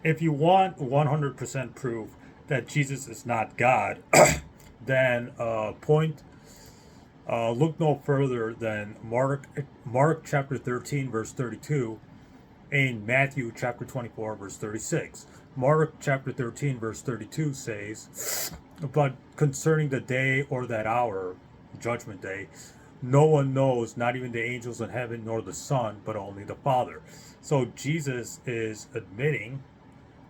if you want 100% proof that Jesus is not God, then look no further than Mark chapter 13 verse 32 and Matthew chapter 24 verse 36. Mark chapter 13 verse 32 says, "But concerning the day or that hour, judgment day, no one knows, not even the angels in heaven nor the Son, but only the Father." So Jesus is admitting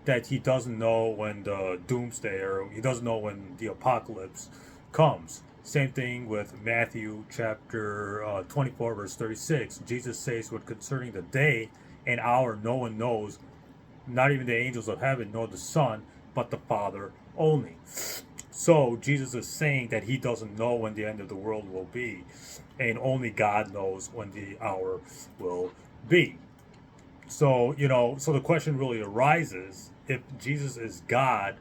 that he doesn't know when the doomsday, or he doesn't know when the apocalypse comes. Same thing with Matthew chapter 24 verse 36. Jesus says, "What concerning the day and hour no one knows, not even the angels of heaven nor the Son, but the Father only." So Jesus is saying that he doesn't know when the end of the world will be, and only God knows when the hour will be. So, so the question really arises, if Jesus is God,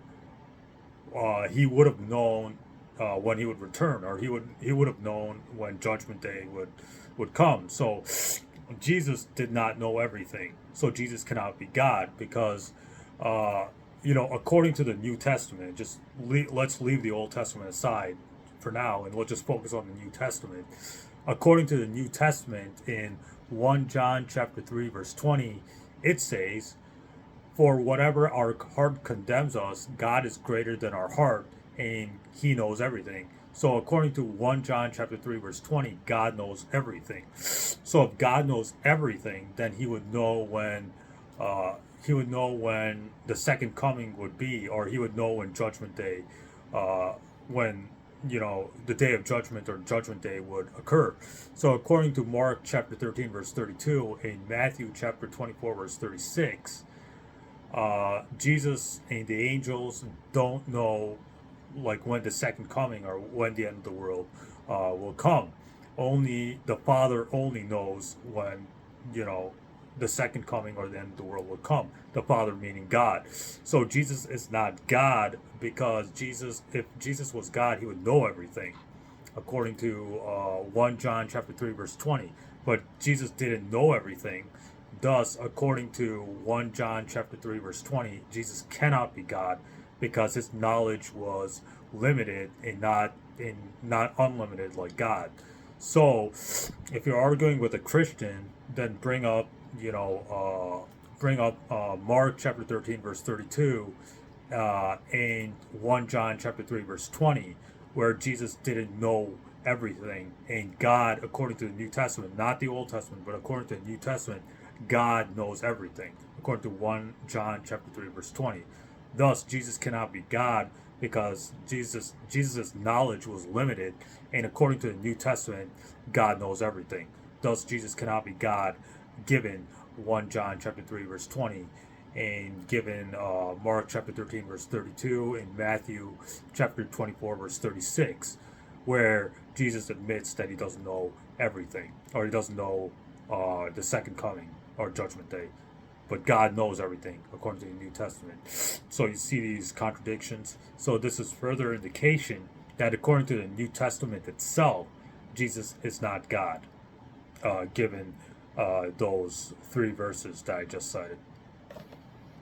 he would have known when he would return, or he would have known when Judgment Day would come. So Jesus did not know everything. So Jesus cannot be God because, according to the New Testament, let's leave the Old Testament aside for now, and we'll just focus on the New Testament. According to the New Testament, in 1 John chapter 3 verse 20, it says, "For whatever our heart condemns us, God is greater than our heart, and he knows everything." So according to 1 John chapter 3 verse 20, God knows everything. So if God knows everything, then he would know when the second coming would be, or he would know when Judgment Day, when the day of judgment or Judgment Day would occur. So according to Mark chapter 13 verse 32 and Matthew chapter 24 verse 36, Jesus and the angels don't know like when the second coming or when the end of the world will come. Only the Father only knows when the second coming or the end of the world will come. The Father meaning God. So Jesus is not God, because if Jesus was God, he would know everything, according to 1 John chapter 3 verse 20. But Jesus didn't know everything. Thus, according to 1 John chapter 3 verse 20, Jesus cannot be God, because his knowledge was limited and not unlimited like God. So, if you're arguing with a Christian, then bring up Mark chapter 13 verse 32 and 1 John chapter 3 verse 20, where Jesus didn't know everything, and God, according to the New Testament, not the Old Testament, but according to the New Testament, God knows everything, according to 1 John chapter 3 verse 20. Thus, Jesus cannot be God, because Jesus' knowledge was limited, and according to the New Testament, God knows everything. Thus, Jesus cannot be God, given 1 John chapter 3 verse 20, and given Mark chapter 13 verse 32 and Matthew chapter 24 verse 36, where Jesus admits that he doesn't know everything, or he doesn't know the second coming or Judgment Day. But God knows everything, according to the New Testament. So you see these contradictions. So this is further indication that according to the New Testament itself, Jesus is not God, given those three verses that I just cited.